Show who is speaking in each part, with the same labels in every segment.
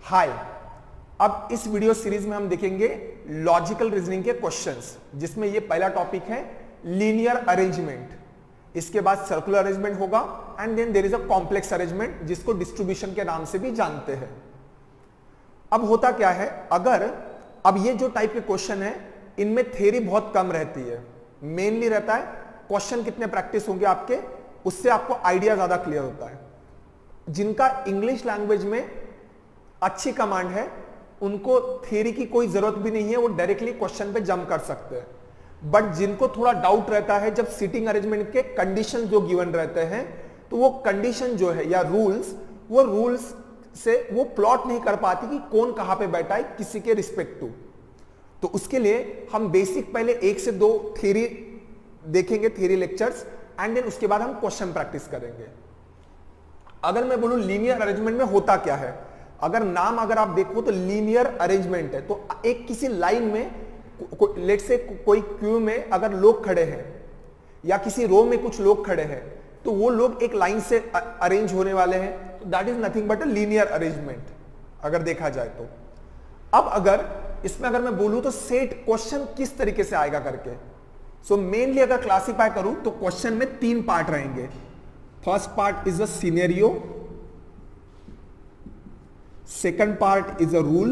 Speaker 1: हाय, अब इस video series में हम देखेंगे लॉजिकल रीजनिंग के क्वेश्चंस, जिसमें ये पहला टॉपिक है लीनियर अरेंजमेंट, इसके बाद सर्कुलर अरेंजमेंट होगा and then there is a complex arrangement जिसको डिस्ट्रीब्यूशन के नाम से भी जानते हैं। अब होता क्या है, अगर अब ये जो टाइप के क्वेश्चन है इनमें थ्योरी बहुत कम रहती है, मेनली रहता है क्वेश्चन कितने प्रैक्टिस होंगे आपके, उससे आपको आइडिया ज्यादा क्लियर होता है। जिनका इंग्लिश लैंग्वेज में अच्छी कमांड है उनको थ्योरी की कोई जरूरत भी नहीं है, वो डायरेक्टली क्वेश्चन पे जंप कर सकते हैं। बट जिनको थोड़ा डाउट रहता है, जब सीटिंग अरेंजमेंट के कंडीशन जो गिवन रहते हैं, तो वो कंडीशन जो है या रूल्स, वो रूल्स से वो प्लॉट नहीं कर पाती कि कौन कहां पे बैठा है किसी के रिस्पेक्ट टू। तो उसके लिए हम बेसिक पहले 1 से 2 थ्योरी देखेंगे, थ्योरी लेक्चर्स, एंड देन उसके बाद हम क्वेश्चन प्रैक्टिस करेंगे। अगर मैं बोलूं लीनियर अरेंजमेंट में होता क्या है, अगर नाम अगर आप देखो तो लीनियर अरेंजमेंट है, तो एक किसी लाइन में लेट से कोई क्यू में अगर लोग खड़े हैं या किसी रो में कुछ लोग खड़े हैं, तो वो लोग एक लाइन से अरेंज होने वाले हैं, तो that is nothing but a linear arrangement अगर देखा जाए तो। अब अगर इसमें अगर मैं बोलूं तो सेट क्वेश्चन किस तरीके से आएगा करके, सो मेनली अगर क्लासिफाई करूं तो क्वेश्चन में 3 पार्ट रहेंगे। First part is a scenario, second part is a rule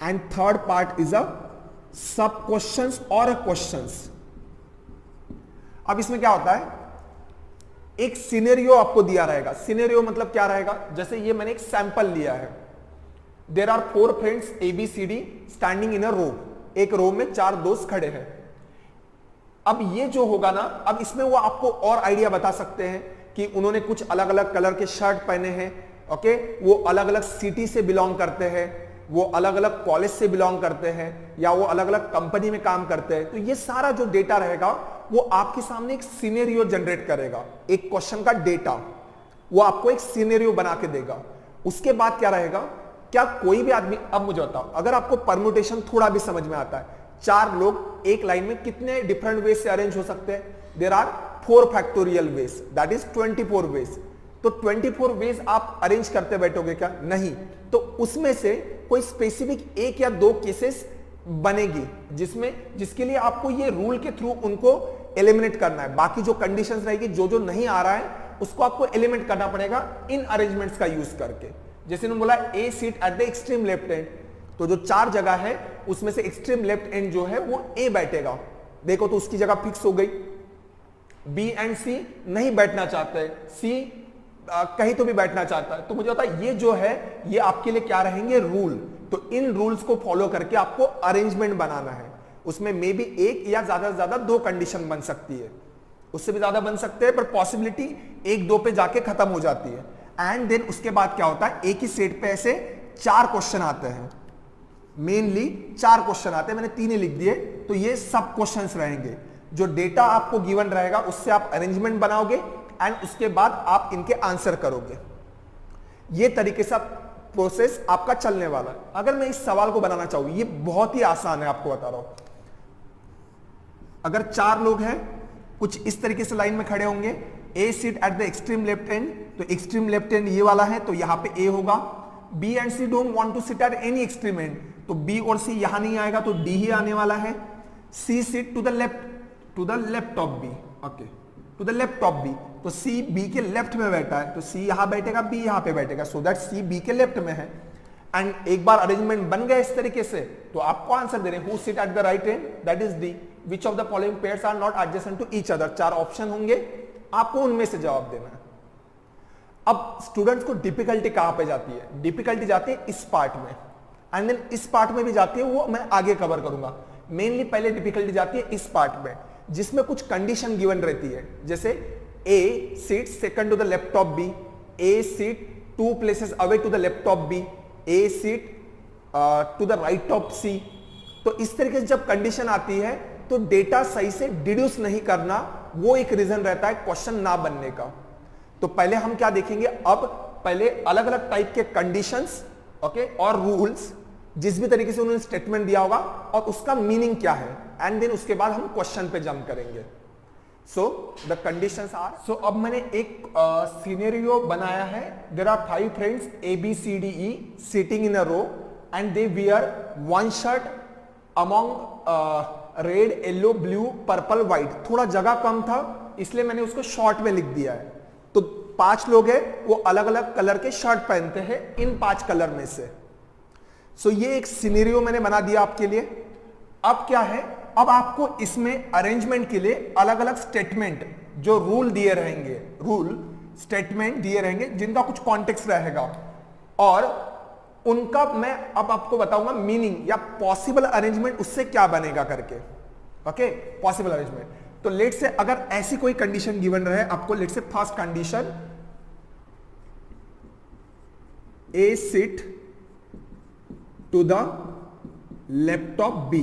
Speaker 1: and third part is a sub questions or a questions। अब इसमें क्या होता है, एक सिनेरियो आपको दिया रहेगा। सिनेरियो मतलब क्या रहेगा, जैसे ये मैंने एक सैंपल लिया है, there are 4 friends ABCD standing in a row, एक रो में 4 दोस्त खड़े हैं। अब ये जो होगा ना, अब इसमें वो आपको और आइडिया बता सकते हैं कि उन्होंने कुछ अलग अलग कलर के शर्ट पहने हैं, ओके, वो अलग अलग सिटी से बिलोंग करते हैं, वो अलग अलग कॉलेज से बिलोंग करते हैं, या वो अलग अलग कंपनी में काम करते हैं। तो ये सारा जो डेटा रहेगा वो आपके सामने एक सिनेरियो जनरेट करेगा, एक क्वेश्चन का डेटा वो आपको एक सिनेरियो बना के देगा। उसके बाद क्या रहेगा, क्या कोई भी आदमी, अब मुझे बताओ, अगर आपको परम्यूटेशन थोड़ा भी समझ में आता है, 4 लोग एक लाइन में कितने डिफरेंट वे से अरेंज हो सकते हैं, there are 4 factorial ways, that is 24 ways. तो 24 वेज आप अरेंज करते बैठोगे क्या, नहीं। तो उसमें से कोई स्पेसिफिक 1 या 2 केसेस बनेगी जिसके लिए आपको ये रूल के थ्रू उनको एलिमिनेट करना है। बाकी जो कंडीशंस रहेगी, जो जो नहीं आ रहा है उसको आपको एलिमिनेट करना पड़ेगा इन अरेंजमेंट्स का यूज करके। जैसे उन्होंने बोला A seat at the extreme left end, तो जो 4 जगह है उसमें से एक्सट्रीम लेफ्ट एंड जो है वो ए बैठेगा, देखो तो उसकी जगह फिक्स हो गई। बी एंड सी नहीं बैठना चाहते, सी कहीं तो भी बैठना चाहता है, तो मुझे पता है ये जो है ये आपके लिए क्या रहेंगे, रूल। तो इन रूल्स को फॉलो करके आपको अरेंजमेंट बनाना है। उसमें मे बी 1 या ज्यादा से ज्यादा 2 कंडीशन बन सकती है, उससे भी ज्यादा बन सकते हैं, पर पॉसिबिलिटी 1-2 पे जाके खत्म हो जाती है। एंड देन उसके बाद क्या होता है, एक ही सेट पे ऐसे 4 क्वेश्चन आते हैं, मेनली 4 क्वेश्चन आते हैं, मैंने 3 ही लिख दिए। तो ये सब क्वेश्चंस रहेंगे, जो डेटा आपको गिवन रहेगा उससे आप अरेंजमेंट बनाओगे एंड उसके बाद आप इनके आंसर करोगे। ये तरीके से प्रोसेस आपका चलने वाला है। अगर मैं इस सवाल को बनाना चाहूं, ये बहुत ही आसान है, आपको बता रहा हूं। अगर 4 लोग हैं, कुछ इस तरीके से लाइन में खड़े होंगे, A seat at the extreme left end, तो एक्सट्रीम लेफ्ट एंड ये वाला है, तो यहां पे ए होगा। B and C don't want to sit at any extreme end, तो बी और सी यहां नहीं आएगा, तो डी ही आने वाला है। C seat to the left of B, okay, to the left of B, तो सी बी के लेफ्ट में बैठा है, तो सी यहां बैठेगा, बी यहां पे बैठेगा, सो दैट सी बी के लेफ्ट में है। एंड एक बार अरेंजमेंट बन गया इस तरीके से, तो आपको आंसर दे रहे हैं, who sit at the right end, that is D, which of the following pairs are not adjacent to each other. 4 option होंगे, आपको उनमें से जवाब देना है। अब स्टूडेंट्स को डिफिकल्टी कहां पे जाती है, डिफिकल्टी जाती है इस पार्ट में, एंड देन इस पार्ट में भी जाती है, वो मैं आगे कवर करूंगा। मेनली पहले डिफिकल्टी जाती है इस पार्ट में, जिसमें कुछ कंडीशन गिवन रहती है, जैसे A seat second to the left of B, A seat 2 places away to the left of B, A seat to the right of C। तो इस तरीके से जब कंडीशन आती है तो डेटा सही से डिड्यूस नहीं करना, वो एक रीजन रहता है क्वेश्चन ना बनने का। तो पहले हम क्या देखेंगे, अब पहले अलग अलग टाइप के कंडीशंस, ओके, और रूल्स, जिस भी तरीके से उन्होंने स्टेटमेंट दिया होगा और उसका मीनिंग क्या है, एंड देन उसके बाद हम क्वेश्चन पे जंप करेंगे। So the conditions are, so अब मैंने एक सिनेरियो बनाया है. There are 5 friends A B C D E sitting in a row and they wear one shirt among red, yellow, blue, purple, white. थोड़ा जगह कम था इसलिए मैंने उसको शॉर्ट में लिख दिया है. तो 5 लोग हैं, वो अलग अलग कलर के शर्ट पहनते हैं इन 5 कलर में से. सो ये एक सिनेरियो मैंने बना दिया आपके लिए. अब क्या है, अब आपको इसमें अरेंजमेंट के लिए अलग अलग स्टेटमेंट, जो रूल दिए रहेंगे, रूल स्टेटमेंट दिए रहेंगे जिनका कुछ कॉन्टेक्स्ट रहेगा, और उनका मैं अब आपको बताऊंगा मीनिंग या पॉसिबल अरेंजमेंट उससे क्या बनेगा करके. Okay, possible arrangement. तो लेट से अगर ऐसी कोई कंडीशन गिवन रहे आपको, let say first condition A sit to the laptop B,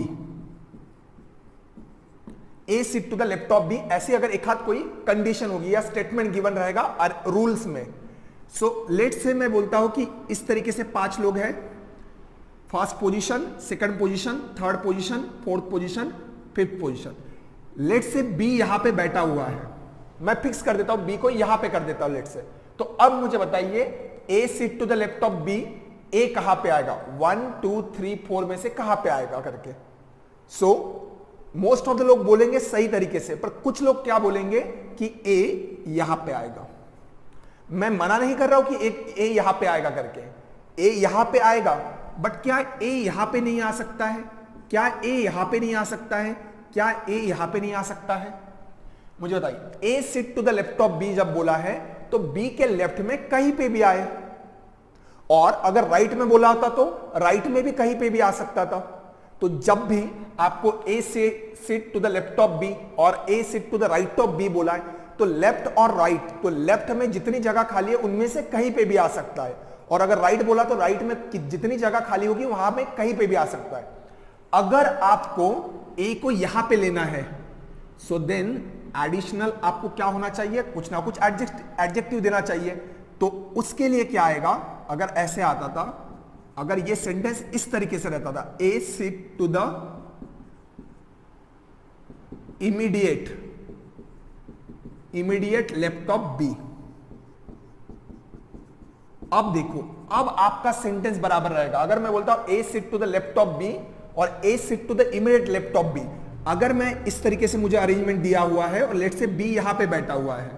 Speaker 1: A sit to the laptop B, ऐसी अगर एक हाथ कोई कंडीशन होगी या स्टेटमेंट गिवन रहेगा रूल्स में. सो लेट से मैं बोलता हूं कि इस तरीके से 5 लोग हैं, first position, second position, third position, fourth position, fifth position. Let say B यहां पे बैठा हुआ है, मैं फिक्स कर देता हूं बी को, यहां पे कर देता हूं लेट से. तो अब मुझे बताइए A sit to the laptop B, A कहां पे आएगा, 1 2 3 4 में से कहां पे आएगा करके. सो मोस्ट ऑफ द लोग बोलेंगे सही तरीके से, पर कुछ लोग क्या बोलेंगे कि ए यहां पे आएगा. मैं मना नहीं कर रहा हूं कि एक ए यहां पे आएगा करके, ए यहां पे आएगा, बट क्या ए यहां पे नहीं आ सकता है, क्या ए यहां पे नहीं आ सकता है, क्या ए यहां पे नहीं आ सकता है, मुझे बताइए. A sit to the laptop B जब बोला है तो बी के लेफ्ट में कहीं पे भी आए, और अगर राइट में बोला होता तो राइट में भी कहीं पे भी आ सकता था. तो जब भी आपको ए से sit to the laptop B और A sit to the right of B बोला है, तो लेफ्ट और राइट, तो लेफ्ट में जितनी जगह खाली है उनमें से कहीं पे भी आ सकता है, और अगर राइट बोला तो राइट में जितनी जगह खाली होगी वहां में कहीं पे भी आ सकता है. अगर आपको ए को यहां पे लेना है, सो देन एडिशनल आपको क्या होना चाहिए, कुछ ना कुछ एडजेक्टिव देना चाहिए. तो उसके लिए क्या आएगा, अगर ऐसे आता था, अगर ये सेंटेंस इस तरीके से रहता था, A sit to the immediate laptop B. अब देखो, अब आपका सेंटेंस बराबर रहेगा. अगर मैं बोलता हूं A sit to the laptop B और A sit to the immediate laptop B, अगर मैं इस तरीके से मुझे अरेंजमेंट दिया हुआ है और लेट से बी यहां पे बैठा हुआ है,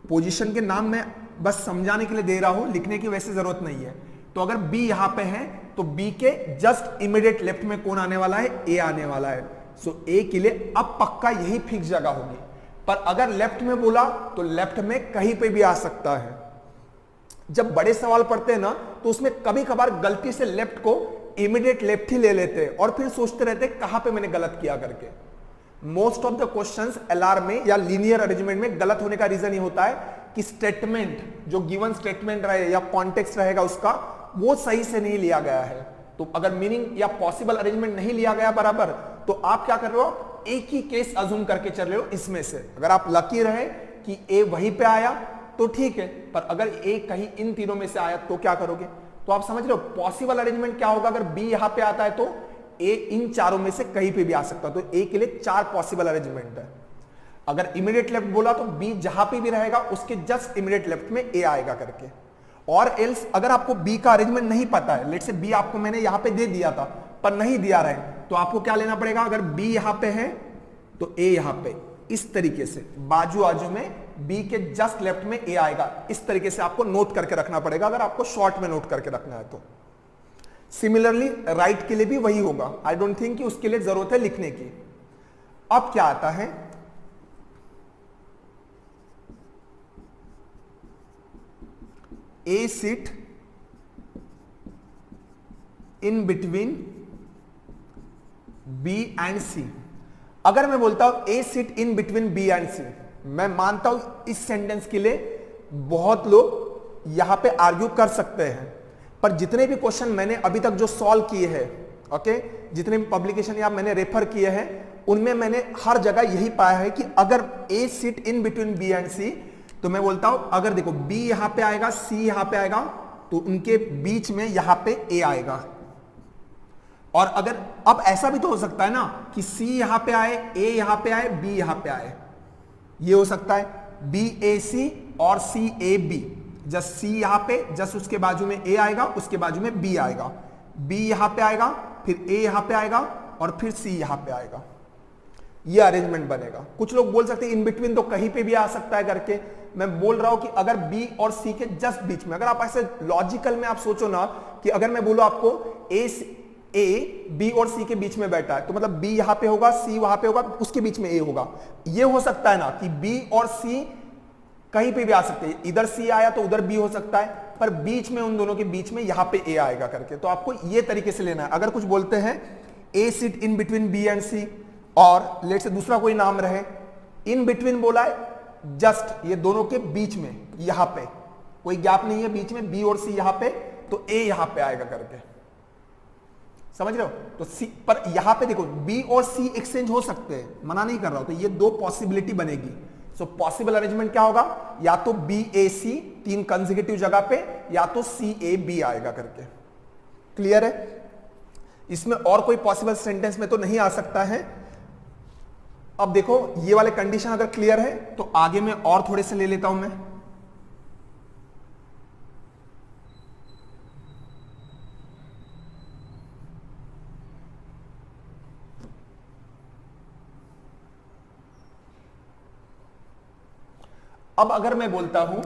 Speaker 1: पोजीशन के नाम मैं बस समझाने के लिए दे रहा हूं, लिखने की वैसे जरूरत नहीं है. तो अगर बी यहां पे है तो बी के जस्ट इमीडिएट लेफ्ट में कौन आने वाला है, ए आने वाला है. सो ए के लिए अब पक्का यही फिक्स जगह होगी. पर अगर लेफ्ट में बोला तो लेफ्ट में कहीं पे भी आ सकता है. जब बड़े सवाल पढ़ते हैं ना तो उसमें कभी कभार गलती से लेफ्ट को इमीडिएट लेफ्ट ही ले लेते हैं और फिर सोचते रहते हैं कहां पे मैंने गलत किया करके. Most of the questions LR में या लीनियर अरेंजमेंट में गलत होने का रीजन ये होता है कि स्टेटमेंट, जो गिवन स्टेटमेंट रहे या कॉन्टेक्स्ट रहेगा उसका, वो सही से नहीं लिया गया है. तो अगर मीनिंग या पॉसिबल अरेंजमेंट नहीं लिया गया बराबर, तो आप क्या कर रहे हो, एक ही केस अज्यूम करके चल रहे हो इसमें से. अगर आप लकी रहे कि ए वहीं पे आया तो ठीक है, पर अगर ए कहीं इन तीनों में से आया तो क्या करोगे. तो आप समझ रहे हो पॉसिबल अरेंजमेंट क्या होगा. अगर बी यहां पे आता है तो ए इन चारों में से कहीं पे भी आ सकता है. तो ए के लिए 4 पॉसिबल अरेंजमेंट है. अगर इमीडिएट लेफ्ट बोला तो बी जहां पे भी रहेगा उसके जस्ट इमीडिएट लेफ्ट में ए आएगा करके. और एल्स अगर आपको बी का अरेंजमेंट नहीं पता है, लेट से बी आपको मैंने यहां पे दे दिया था पर नहीं दिया रहे, तो आपको क्या लेना पड़ेगा. अगर बी यहां पे है तो ए यहां पे इस तरीके से बाजू आजू में बी के जस्ट लेफ्ट में ए आएगा. इस तरीके से आपको नोट करके रखना पड़ेगा अगर आपको शॉर्ट में नोट करके रखना है तो. सिमिलरली राइट के लिए भी वही होगा. आई डोंट थिंक कि उसके लिए जरूरत है लिखने की. अब क्या आता है, A sit in between B and C. अगर मैं बोलता हूं A sit in between B and C, मैं मानता हूं इस सेंटेंस के लिए बहुत लोग यहां पे आर्ग्यू कर सकते हैं, पर जितने भी क्वेश्चन मैंने अभी तक जो सॉल्व किए हैं, ओके, जितने भी पब्लिकेशन या मैंने रेफर किए हैं, उनमें मैंने हर जगह यही पाया है कि अगर A sit in between B and C, तो मैं बोलता हूं अगर देखो बी यहां पे आएगा, सी यहां पे आएगा, तो उनके बीच में यहां पे ए आएगा. और अगर अब ऐसा भी तो हो सकता है ना कि सी यहां पे आए, ए यहां पे आए, बी यहां पे आए. ये हो सकता है BAC और CAB, जस्ट C यहां पे, जस्ट उसके बाजू में A आएगा, उसके बाजू में B आएगा, B यहां पे आएगा, फिर A यहां पे आएगा और फिर C यहां पे आएगा। ये अरेंजमेंट बनेगा। कुछ लोग बोल सकते हैं इन बिटवीन तो कहीं पे भी आ सकता है करके। मैं बोल रहा हूं कि अगर B और C के जस्ट बीच में, अगर आप ऐसे लॉजिकल में आप सोचो ना कि अगर मैं बोलूं आपको A B और C के बीच में बैठा है, तो मतलब B यहां पे होगा, C वहां पे होगा, उसके बीच में A होगा। ये हो सकता है ना कि B और C कहीं पे भी आ सकते हैं, इधर C आया तो उधर B हो सकता है, पर बीच में उन दोनों के बीच में यहां पे A आएगा करके। तो आपको ये तरीके से लेना है। अगर कुछ बोलते हैं A seat in between B and C, और लेट से दूसरा कोई नाम रहे, इन बिटवीन बोला है जस्ट ये दोनों के बीच में, यहां पे कोई गैप नहीं है बीच में, B और C यहां पे, तो A यहां पे आएगा करके। समझ रहे हो? तो C पर यहां पे देखो B और C एक्सचेंज हो सकते हैं, मना नहीं कर रहा हूं, तो ये दो पॉसिबिलिटी बनेगी। सो पॉसिबल अरेंजमेंट क्या होगा, या तो BAC 3 कंसेक्यूटिव जगह पे, या तो CAB आएगा करके। क्लियर है? इसमें और कोई पॉसिबल सेंटेंस में तो नहीं आ सकता है। अब देखो ये वाले कंडीशन अगर क्लियर है तो आगे में और थोड़े से ले लेता हूं मैं। अब अगर मैं बोलता हूं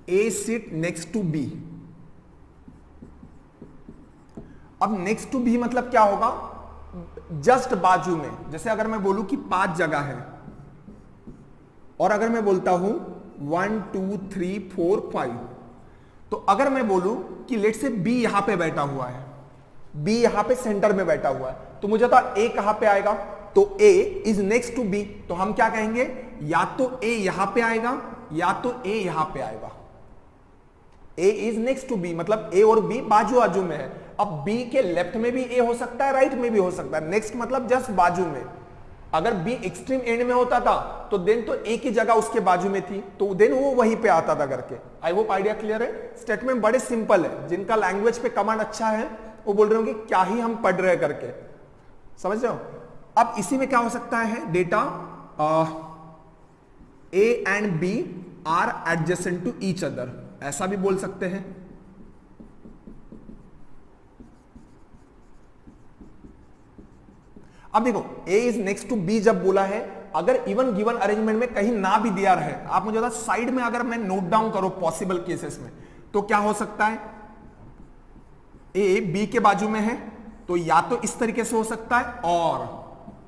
Speaker 1: A sit next to B, अब नेक्स्ट टू B मतलब क्या होगा, जस्ट बाजू में। जैसे अगर मैं बोलूं कि 5 जगह है, और अगर मैं बोलता हूं 1 2 3 4 5, तो अगर मैं बोलूं कि लेट से B यहां पे बैठा हुआ है, B यहां पे सेंटर में बैठा हुआ है, तो मुझे पता A कहां पे आएगा, तो A is next to B, तो हम क्या कहेंगे, या तो A यहां पे आएगा या तो A यहां पे आएगा। A is next to B मतलब A और B बाजू बाजू में है। अब B के लेफ्ट में भी A हो सकता है, राइट में भी हो सकता है। नेक्स्ट मतलब जस्ट बाजू में। अगर B एक्सट्रीम एंड में होता था तो देन तो A की जगह उसके बाजू में थी, तो देन वो वहीं पे आता था करके। आई होप आइडिया क्लियर है। स्टेटमेंट बड़े सिंपल है, जिनका लैंग्वेज पे कमांड अच्छा है वो बोल रहे होंगे क्या ही हम पढ़ रहे हैं करके। समझ रहे हो? अब इसी में क्या हो सकता है, data A and B are adjacent to each other, ऐसा भी बोल सकते हैं। अब देखो A is next to B जब बोला है, अगर इवन गिवन अरेंजमेंट में कहीं ना भी दिया रहे, आप मुझे बता साइड में अगर मैं नोट डाउन करो पॉसिबल केसेस में, तो क्या हो सकता है, A B के बाजू में है तो या तो इस तरीके से हो सकता है,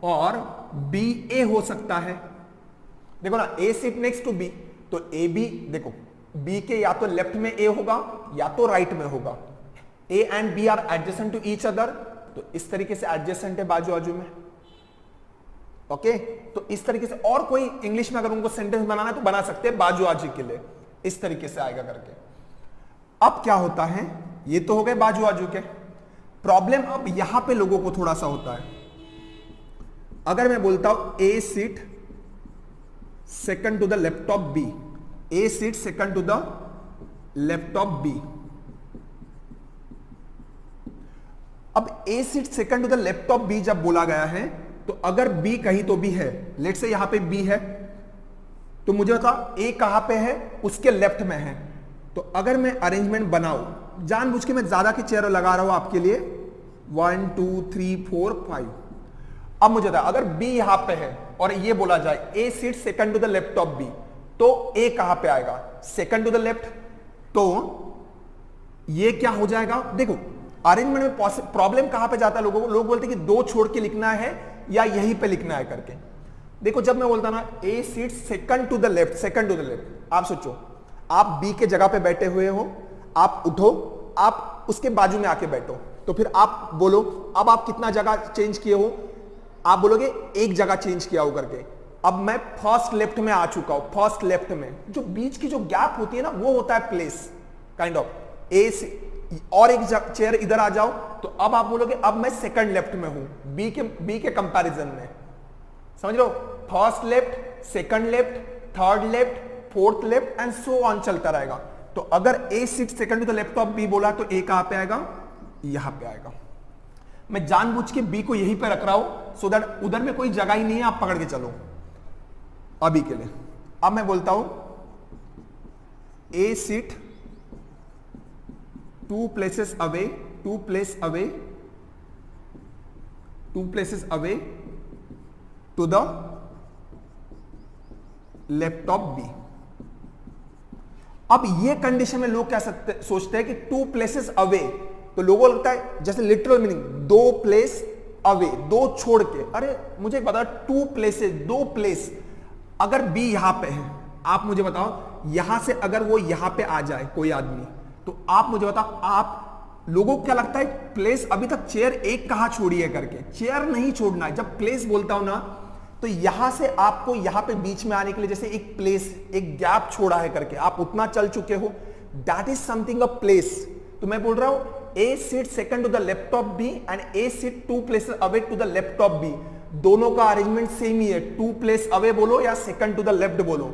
Speaker 1: और B A हो सकता है। देखो ना, A sit next to B, तो A B देखो B के या तो लेफ्ट में A होगा या तो राइट में होगा। A and B are adjacent to each other, तो इस तरीके से एडजेसेंट है बाजू बाजू में। ओके, तो इस तरीके से, और कोई इंग्लिश में अगर उनको सेंटेंस बनाना है तो बना सकते हैं बाजू बाजू के लिए, इस तरीके से आएगा करके। अब क्या होता है, ये तो हो गए बाजू बाजू के। प्रॉब्लम अब यहां पे लोगों को थोड़ा सा होता है। अगर मैं बोलता हूं A seat second to the laptop B, A seat second to the laptop B, अब A seat second to the laptop B जब बोला गया है, तो अगर B कहीं तो भी है, लेट से यहां पे B है, तो मुझे बता A कहां पे है, उसके लेफ्ट में है। तो अगर मैं अरेंजमेंट बनाऊं, जानबूझ के मैं ज्यादा की चेयर लगा रहा हूं आपके लिए, 1 2 3 4 5। अब मुझे बता अगर B यहां पे है और ये बोला जाए A seat second to the laptop B, तो A कहां पे आएगा, सेकंड टू द लेफ्ट। तो ये क्या हो जाएगा, देखो अरेंजमेंट में प्रॉब्लम कहां पे जाता है लोगों को, लोग बोलते हैं कि 2 छोड़ के लिखना है या यहीं पे लिखना है करके। देखो जब मैं बोलता ना A seat second to the left, second to the left, आप सोचो आप B के जगह पे बैठे हुए हो, आप उठो, आप उसके बाजू में आके बैठो, तो फिर आप बोलो अब आप कितना जगह चेंज किए हो, आप बोलोगे एक जगह चेंज किया हो करके। अब मैं फर्स्ट लेफ्ट में आ चुका हूं, फर्स्ट लेफ्ट में जो बीच की जो गैप होती है ना, वो होता है प्लेस काइंड ऑफ। A से और एक चेयर इधर आ जाओ, तो अब आप बोलोगे अब मैं सेकंड लेफ्ट में हूं B के कंपैरिजन में। समझ लो, first left, second left, third left, fourth left and so on चलता रहेगा। तो अगर A seat second to the laptop B बोला, तो A कहां पे आएगा, यहां पे आएगा। मैं जानबूझ के बी को यहीं पे रख रहा हूं सो दैट उधर में कोई जगह ही नहीं है, आप पकड़ के चलो अभी के लिए। अब मैं बोलता हूं A seat 2 places away to the laptop B. अब ये कंडीशन में लोग क्या सोचते हैं कि 2 places away, तो लोगों को लगता है जैसे लिटरल मीनिंग 2 place away, 2 छोड़ के। अरे मुझे बता 2 places, 2 place, अगर बी यहां पे है, आप मुझे बताओ यहां से अगर वो यहां पे आ जाए कोई आदमी, तो आप मुझे बताओ, आप लोगों को क्या लगता है प्लेस अभी तक चेयर एक कहां छोड़ी है करके? चेयर नहीं छोड़ना है। जब प्लेस बोलता हूं ना, तो यहां से आपको यहां पे बीच में आने के लिए जैसे एक प्लेस, एक गैप छोड़ा है करके, आप उतना चल चुके हो, that is something a place. तो मैं बोल रहा हूं A seat second to the laptop B and A seat 2 places away to the laptop B. दोनों का अरेंजमेंट सेम ही है, 2 place अवे बोलो या सेकंड टू द लेफ्ट बोलो,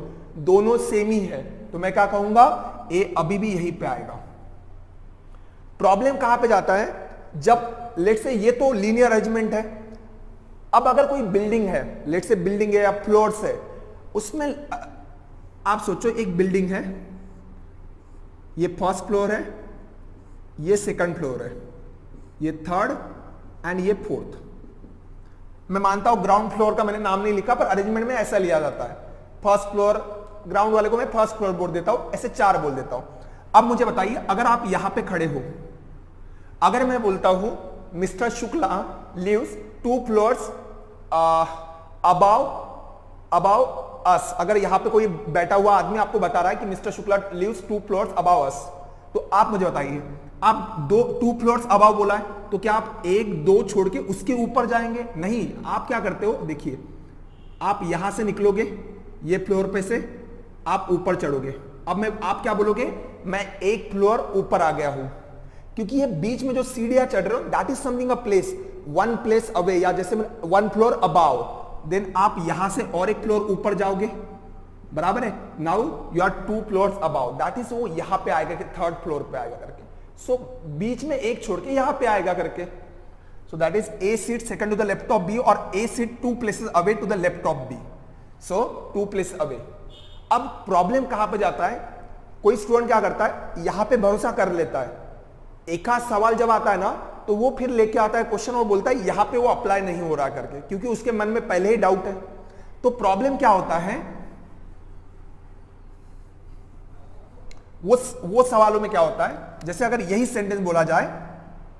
Speaker 1: दोनों सेम ही है। तो मैं क्या कहूंगा, ए अभी भी यहीं पे आएगा। प्रॉब्लम कहां पे जाता है, जब लेट से ये तो लीनियर अरेंजमेंट है, अब अगर कोई बिल्डिंग है, लेट से बिल्डिंग है या फ्लोर्स है, उसमें आप सोचो एक बिल्डिंग है, ये फर्स्ट फ्लोर है, ये सेकंड फ्लोर है, ये थर्ड एंड ये फोर्थ। मैं मानता हूं ग्राउंड फ्लोर का मैंने नाम नहीं लिखा, पर अरेंजमेंट में ऐसा लिया जाता है। फर्स्ट फ्लोर, ग्राउंड वाले को मैं फर्स्ट फ्लोर बोल देता हूं, ऐसे 4 बोल देता हूं। अब मुझे बताइए, अगर आप यहां पे खड़े हो, अगर मैं बोलता हूं Mister Shukla lives 2 floors above us, अगर यहां पे कोई बैठा हुआ आदमी आपको बता रहा है कि Mister Shukla lives 2 floors above us, तो आप मुझे बताइए, आप 2 floors अबाउ बोला है, तो क्या आप 1-2 छोड़ के उसके ऊपर जाएंगे? नहीं, आप क्या करते हो, देखिए आप यहां से निकलोगे, ये फ्लोर पे से आप ऊपर चढ़ोगे। अब आप क्या बोलोगे, मैं 1 फ्लोर ऊपर आ गया हूं, क्योंकि ये बीच में जो सीढ़ियां चढ़ रहे हो, that is something a place, 1 place away, या जैसे 1 floor अबाव, देन आप यहां से और 1 फ्लोर ऊपर जाओगे, बराबर है। Now you are 2 floors above, that is वो यहां पे आएगा कि 3rd फ्लोर पे आएगा करके। सो बीच में 1 छोड़ के यहां पे आएगा करके। So that is A seat second to the laptop B और A seat 2 places away to the laptop B. So 2 places away. अब प्रॉब्लम कहां पे जाता है, कोई स्टूडेंट क्या करता है, यहां पे भरोसा कर लेता है, एक आध सवाल जब आता है ना, तो वो फिर लेके आता है क्वेश्चन और बोलता है यहां पे वो अप्लाई नहीं हो रहा करके, क्योंकि उसके मन में पहले ही डाउट है। तो प्रॉब्लम क्या होता है, वो सवालों में क्या होता है, जैसे अगर यही सेंटेंस बोला जाए,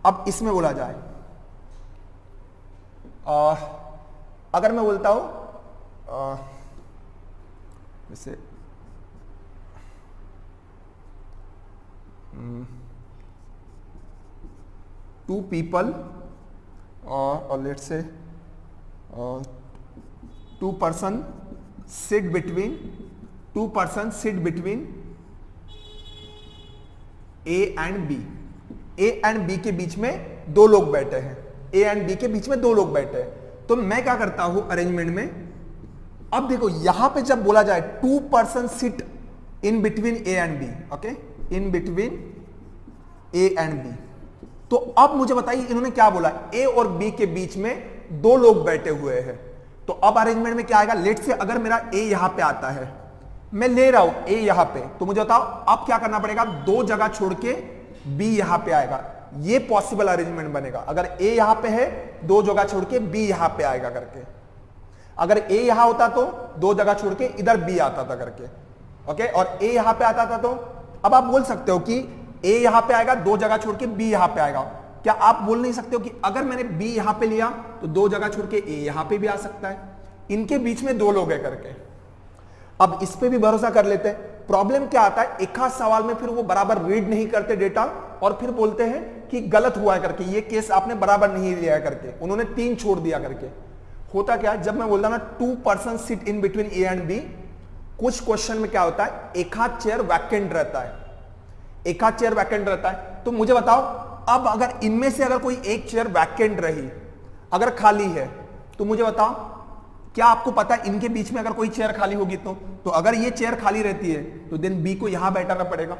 Speaker 1: अब इसमें बोला जाए, अगर मैं बोलता हूं जैसे two people or let's say 2 persons sit between A and B। A and B के बीच में 2 लोग बैठे हैं, A and B के बीच में 2 लोग बैठे हैं। तो मैं क्या करता हूं अरेंजमेंट में, अब देखो यहां पे जब बोला जाए 2 persons sit in between A and B, okay, in between A and B, तो अब मुझे बताइए इन्होंने क्या बोला, ए और बी के बीच में 2 लोग बैठे हुए हैं। तो अब अरेंजमेंट में क्या आएगा, लेट से अगर मेरा ए यहां पे आता है, मैं ले रहा हूं ए यहां पे, तो मुझे बताओ अब क्या करना पड़ेगा, 2 जगह छोड़ के बी यहां पे आएगा। ये पॉसिबल अरेंजमेंट बनेगा, अगर ए यहां पे है 2 जगह छोड़ के बी यहां पे आएगा करके। अगर ए यहां होता तो 2 जगह छोड़ के इधर बी आता था करके, ओके, और ए यहां पे आता था, तो अब आप बोल सकते हो कि ए यहां पे आएगा, 2 जगह छोड़ के बी यहां पे आएगा। क्या आप बोल नहीं सकते हो कि अगर मैंने बी यहां पे लिया तो 2 जगह छोड़ के ए यहां पे भी आ सकता है, इनके बीच में 2 लोग है करके। अब इस पे भी भरोसा कर लेते हैं। प्रॉब्लम क्या आता है, एक आध सवाल में फिर वो बराबर रीड नहीं करते डेटा और फिर बोलते हैं कि गलत हुआ है करके, ये केस आपने बराबर नहीं लिया है करके, उन्होंने 3 छोड़ दिया करके। होता क्या है, जब मैं बोलता ना 2 persons sit in between A and B, कुछ क्वेश्चन में क्या होता है, एक आध चेयर वैकेंट रहता है, एक आध चेयर वैकेंट रहता है। तो मुझे बताओ, अब अगर इनमें से अगर कोई एक चेयर वैकेंट रही, अगर खाली है, तो मुझे बताओ क्या आपको पता है इनके बीच में अगर कोई चेयर खाली होगी तो अगर ये चेयर खाली रहती है तो देन बी को यहां बैठाना पड़ेगा।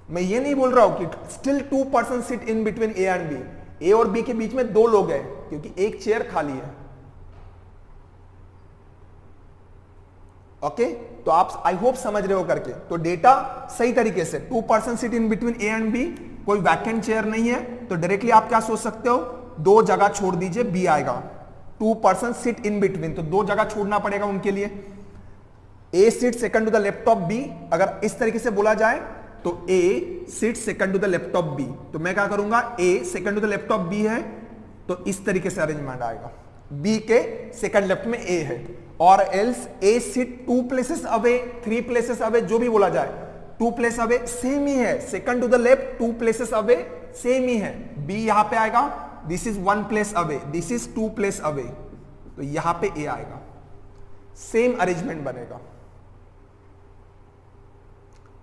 Speaker 1: मैं ये नहीं बोल रहा हूं कि still 2 persons sit in between A and B, A और बी के बीच में 2 लोग हैं क्योंकि एक चेयर खाली है। ओके तो आप आई होप समझ रहे हो करके। तो डेटा सही तरीके से 2 person sit in between A and B, कोई वैकेंट चेयर नहीं है, तो डायरेक्टली आप क्या सोच सकते हो, 2 जगह छोड़ दीजिए, बी आएगा। 2 पर्सन सिट इन बिटवीन, तो 2 जगह छोड़ना पड़ेगा उनके लिए। A sit second to the left of B, अगर इस तरीके से बोला जाए तो A sit second to the left of B, तो मैं क्या करूंगा, A second to the left of B है तो इस तरीके से अरेंजमेंट आएगा, बी के सेकंड लेफ्ट में ए है। और else A sit 2 places away, 3 places away, जो भी बोला जाए, 2 प्लेस अवे सेम ही है, second to the left 2 places away same ही है। बी यहां पे आएगा, this is 1 place away, this is 2 place away, तो यहां पे ए आएगा, सेम अरेंजमेंट बनेगा।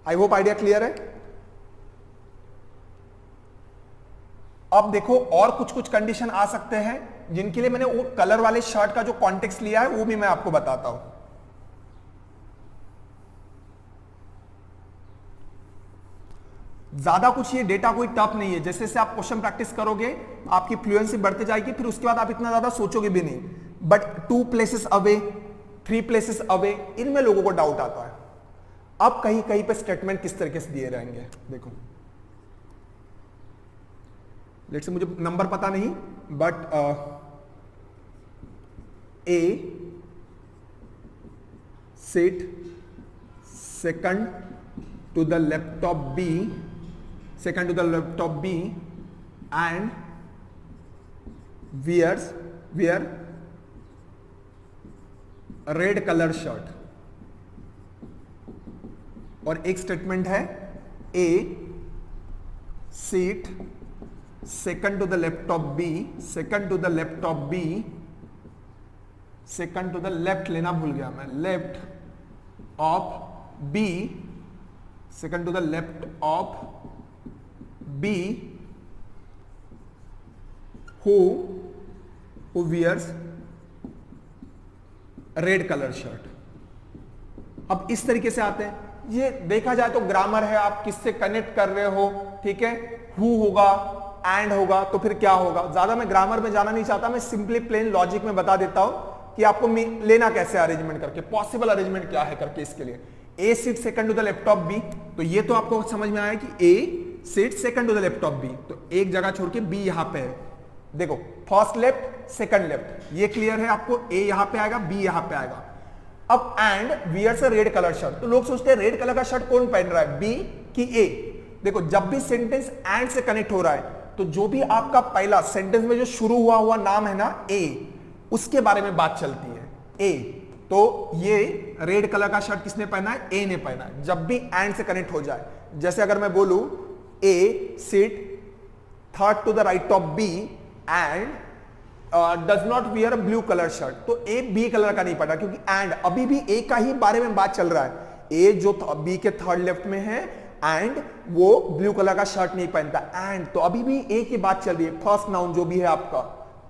Speaker 1: आई होप आइडिया क्लियर है। अब देखो और कुछ कुछ कंडीशन आ सकते हैं जिनके लिए मैंने वो कलर वाले शर्ट का जो कॉन्टेक्स्ट लिया है वो भी मैं आपको बताता हूं। ज्यादा कुछ ये डेटा कोई टफ नहीं है, जैसे जैसे आप क्वेश्चन प्रैक्टिस करोगे आपकी फ्लुएंसी बढ़ते जाएगी, फिर उसके बाद आप इतना ज्यादा सोचोगे भी नहीं। But 2 places away, 3 places away, इनमें लोगों को डाउट आता है। अब कहीं कहीं पे स्टेटमेंट किस तरीके से दिए रहेंगे, देखो लेट्स से मुझे नंबर पता नहीं, but A sit second to the left of B, second to the left of B and wear red colour shirt. और एक स्टेटमेंट है A seat second to the left of B, second to the left of B, second to the left लेना भूल गया मैं, left of B, second to the left of B, who wears red colour shirt. अब इस तरीके से आते हैं, ये देखा जाए तो ग्रामर है, आप किससे कनेक्ट कर रहे हो, ठीक है, हु होगा, एंड होगा, तो फिर क्या होगा। ज्यादा मैं ग्रामर में जाना नहीं चाहता, मैं सिंपली प्लेन लॉजिक में बता देता हूं कि आपको लेना कैसे अरेंजमेंट करके, पॉसिबल अरेंजमेंट क्या है करके। इसके लिए A seat second to the left of B, तो ये तो आपको समझ में आया कि A seat second to the left of B, तो एक जगह छोड़ के बी यहां पे है, देखो फर्स्ट लेफ्ट सेकंड लेफ्ट, ये क्लियर है आपको। ए यहां पे आएगा, बी यहां पे आएगा। अब and wears a red colour shirt, तो लोग सोचते हैं रेड कलर का शर्ट कौन पहन रहा है, बी कि ए। देखो जब भी सेंटेंस एंड से कनेक्ट हो रहा है तो जो भी आपका पहला सेंटेंस में जो शुरू हुआ नाम है ना ए, उसके बारे में बात चलती है, ए। तो ये रेड कलर का शर्ट किसने पहना है, ए ने पहना है। जब भी एंड से कनेक्ट हो जाए, जैसे अगर मैं बोलूं A sit third to the right of B and does not wear a blue colour shirt, तो ए बी कलर का नहीं पड़ा क्योंकि एंड अभी भी ए का ही बारे में बात चल रहा है। ए जो बी के थर्ड लेफ्ट में है एंड वो ब्लू कलर का शर्ट नहीं पहनता, एंड तो अभी भी ए की बात चल रही है, फर्स्ट नाउन जो भी है आपका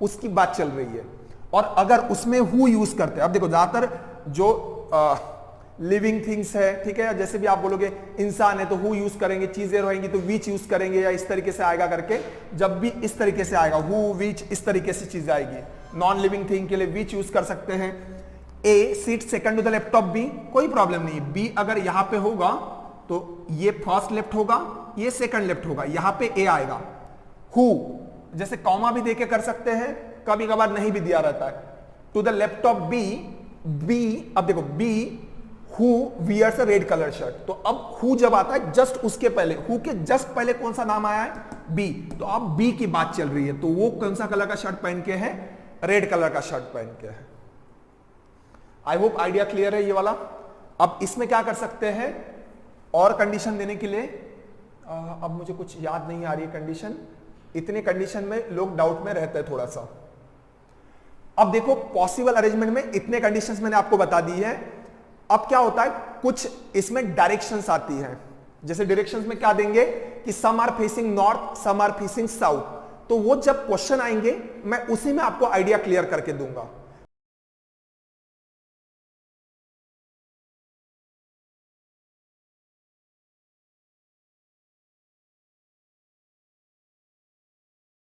Speaker 1: उसकी बात चल रही है। और अगर उसमें हु यूज करते हैं, अब देखो ज्यादातर जो लिविंग थिंग्स है, ठीक है, जैसे भी आप बोलोगे इंसान है तो हु यूज करेंगे, चीजें रहेंगी तो विच यूज करेंगे, या इस तरीके से आएगा करके। जब भी इस तरीके से आएगा हु विच, इस तरीके से चीज आएगी। नॉन लिविंग थिंग के लिए विच यूज कर सकते हैं। A seat second to the left of B, कोई प्रॉब्लम नहीं। बी अगर यहां पे होगा तो ये फर्स्ट लेफ्ट होगा, ये सेकंड लेफ्ट होगा, यहां पे ए आएगा। हु जैसे कॉमा भी देके कर सकते हैं, कभी कभार नहीं भी दिया रहता है। To the left of B, B अब देखो B who wears a red colour shirt, तो अब हु जब आता है जस्ट उसके पहले, हु के जस्ट पहले कौन सा नाम आया है, बी, तो अब बी की बात चल रही है, तो वो कौन सा कलर का शर्ट पहन के है, रेड कलर का शर्ट पहन के है। आई होप आइडिया क्लियर है ये वाला। अब इसमें क्या कर सकते हैं और कंडीशन देने के लिए, अब मुझे कुछ याद नहीं आ रही है कंडीशन, इतने कंडीशन में लोग डाउट में रहते हैं थोड़ा सा। अब देखो पॉसिबल अरेंजमेंट में इतने कंडीशंस मैंने आपको बता दी है। अब क्या होता है, कुछ इसमें डायरेक्शंस आती हैं, जैसे डायरेक्शंस में क्या देंगे कि some are facing north, some are facing south, तो वो जब क्वेश्चन आएंगे मैं उसी में आपको आइडिया क्लियर करके दूंगा।